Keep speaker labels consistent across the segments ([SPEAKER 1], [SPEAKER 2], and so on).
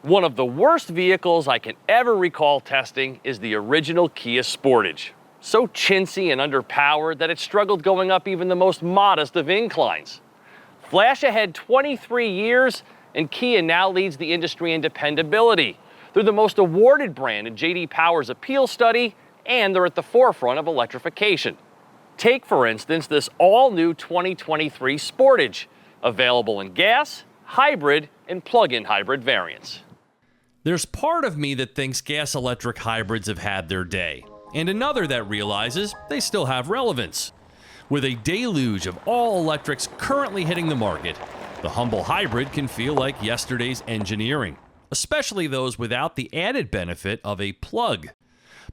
[SPEAKER 1] One of the worst vehicles I can ever recall testing is the original Kia Sportage. So chintzy and underpowered that it struggled going up even the most modest of inclines. Flash ahead 23 years, and Kia now leads the industry in dependability. They're the most awarded brand in J.D. Power's APEAL study, and they're at the forefront of electrification. Take, for instance, this all-new 2023 Sportage, available in gas, hybrid, and plug-in hybrid variants.
[SPEAKER 2] There's part of me that thinks gas-electric hybrids have had their day, and another that realizes they still have relevance. With a deluge of all-electrics currently hitting the market, the humble hybrid can feel like yesterday's engineering, especially those without the added benefit of a plug.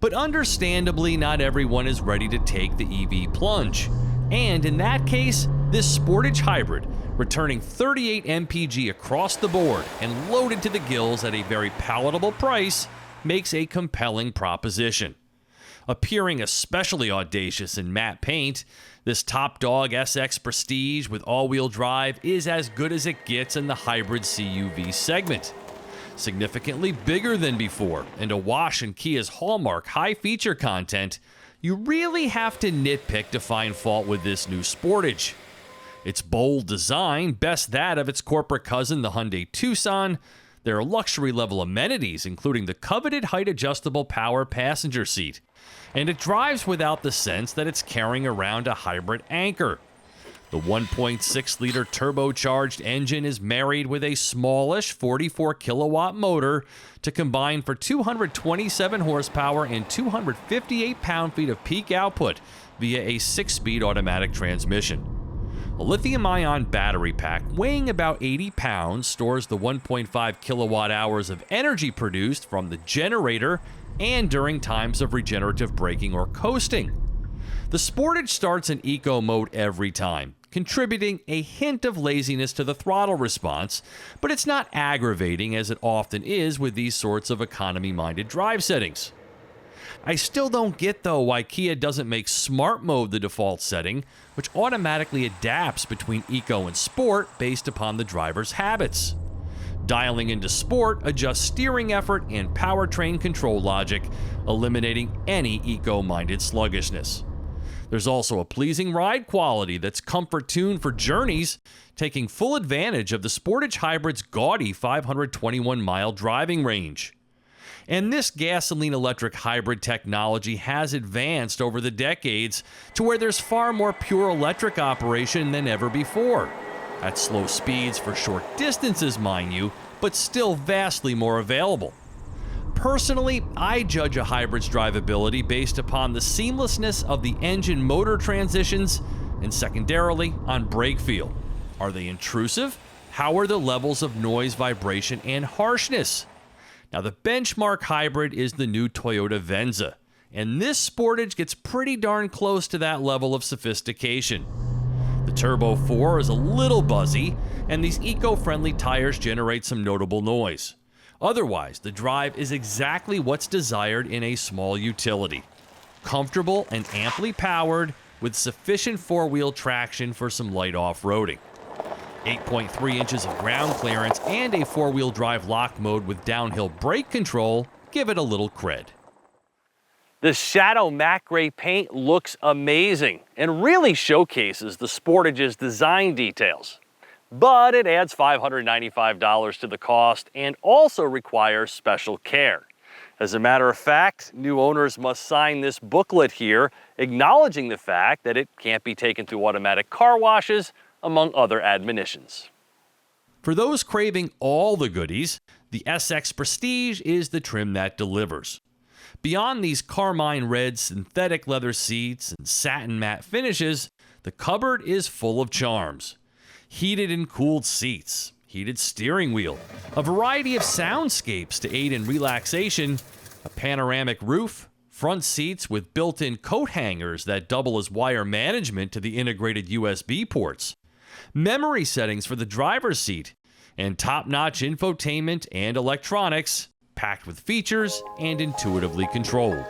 [SPEAKER 2] But understandably, not everyone is ready to take the EV plunge. And in that case, this Sportage hybrid, returning 38 MPG across the board and loaded to the gills at a very palatable price, makes a compelling proposition. Appearing especially audacious in matte paint, this top dog SX Prestige with all-wheel drive is as good as it gets in the hybrid CUV segment. Significantly bigger than before, and awash in Kia's hallmark high feature content, you really have to nitpick to find fault with this new Sportage. Its bold design bests that of its corporate cousin, the Hyundai Tucson. There are luxury-level amenities, including the coveted height-adjustable power passenger seat, and it drives without the sense that it's carrying around a hybrid anchor. The 1.6-liter turbocharged engine is married with a smallish 44-kilowatt motor to combine for 227 horsepower and 258 pound-feet of peak output via a 6-speed automatic transmission. A lithium-ion battery pack weighing about 80 pounds stores the 1.5 kilowatt-hours of energy produced from the generator and during times of regenerative braking or coasting. The Sportage starts in eco mode every time, contributing a hint of laziness to the throttle response, but it's not aggravating as it often is with these sorts of economy-minded drive settings. I still don't get, though, why Kia doesn't make Smart Mode the default setting, which automatically adapts between eco and sport based upon the driver's habits. Dialing into sport adjusts steering effort and powertrain control logic, eliminating any eco-minded sluggishness. There's also a pleasing ride quality that's comfort-tuned for journeys, taking full advantage of the Sportage hybrid's gaudy 521-mile driving range. And this gasoline-electric hybrid technology has advanced over the decades to where there's far more pure electric operation than ever before. At slow speeds for short distances, mind you, but still vastly more available. Personally, I judge a hybrid's drivability based upon the seamlessness of the engine-motor transitions and secondarily on brake feel. Are they intrusive? How are the levels of noise, vibration, and harshness? Now, the benchmark hybrid is the new Toyota Venza, and this Sportage gets pretty darn close to that level of sophistication. The Turbo 4 is a little buzzy, and these eco-friendly tires generate some notable noise. Otherwise, the drive is exactly what's desired in a small utility. Comfortable and amply powered, with sufficient four-wheel traction for some light off-roading. 8.3 inches of ground clearance and a four-wheel drive lock mode with downhill brake control give it a little cred.
[SPEAKER 1] The Shadow Matte Gray paint looks amazing and really showcases the Sportage's design details. But it adds $595 to the cost and also requires special care. As a matter of fact, new owners must sign this booklet here, acknowledging the fact that it can't be taken through automatic car washes, among other admonitions.
[SPEAKER 2] For those craving all the goodies, the SX Prestige is the trim that delivers. Beyond these carmine red synthetic leather seats and satin matte finishes, the cupboard is full of charms. Heated and cooled seats, heated steering wheel, a variety of soundscapes to aid in relaxation, a panoramic roof, front seats with built-in coat hangers that double as wire management to the integrated USB ports, memory settings for the driver's seat, and top-notch infotainment and electronics, packed with features and intuitively controlled.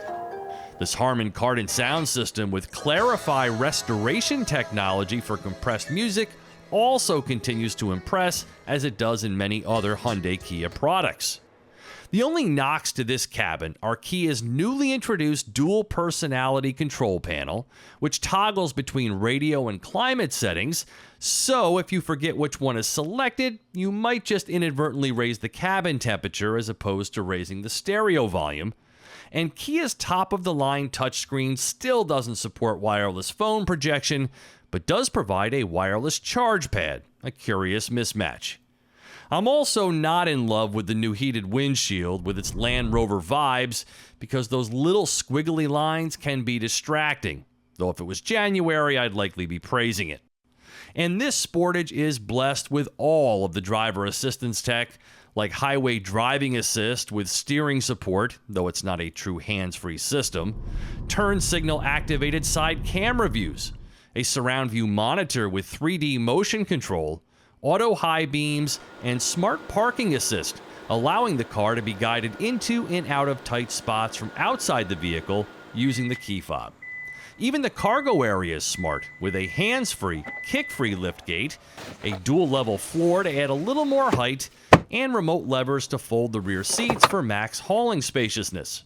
[SPEAKER 2] This Harman Kardon sound system with Clarify restoration technology for compressed music also continues to impress, as it does in many other Hyundai Kia products. The only knocks to this cabin are Kia's newly introduced dual personality control panel, which toggles between radio and climate settings, so if you forget which one is selected, you might just inadvertently raise the cabin temperature as opposed to raising the stereo volume. And Kia's top-of-the-line touchscreen still doesn't support wireless phone projection, but does provide a wireless charge pad, a curious mismatch. I'm also not in love with the new heated windshield with its Land Rover vibes because those little squiggly lines can be distracting, though if it was January, I'd likely be praising it. And this Sportage is blessed with all of the driver assistance tech, like highway driving assist with steering support, though it's not a true hands-free system, turn signal activated side camera views, a surround view monitor with 3D motion control, auto high beams, and smart parking assist, allowing the car to be guided into and out of tight spots from outside the vehicle using the key fob. Even the cargo area is smart, with a hands-free, kick-free liftgate, a dual-level floor to add a little more height, and remote levers to fold the rear seats for max hauling spaciousness.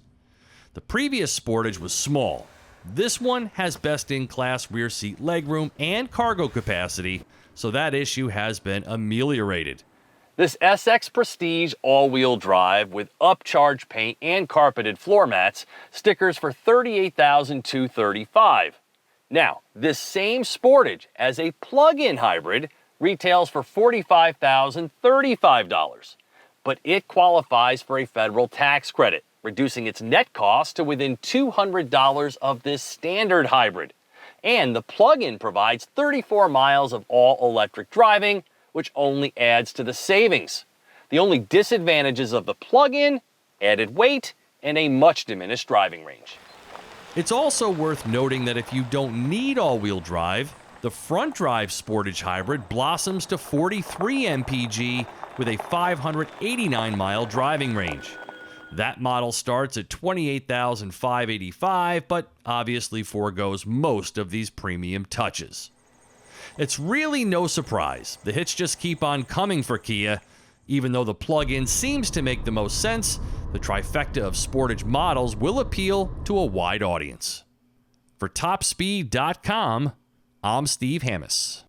[SPEAKER 2] The previous Sportage was small. This one has best-in-class rear seat legroom and cargo capacity, so that issue has been ameliorated.
[SPEAKER 1] This SX Prestige all-wheel drive with upcharged paint and carpeted floor mats stickers for $38,235. Now, this same Sportage as a plug-in hybrid retails for $45,035, but it qualifies for a federal tax credit, reducing its net cost to within $200 of this standard hybrid. And the plug-in provides 34 miles of all-electric driving, which only adds to the savings. The only disadvantages of the plug-in: added weight and a much diminished driving range.
[SPEAKER 2] It's also worth noting that if you don't need all-wheel drive, the front drive Sportage hybrid blossoms to 43 MPG with a 589-mile driving range. That model starts at $28,585, but obviously forgoes most of these premium touches. It's really no surprise. The hits just keep on coming for Kia. Even though the plug-in seems to make the most sense, the trifecta of Sportage models will appeal to a wide audience. For TopSpeed.com, I'm Steve Hammis.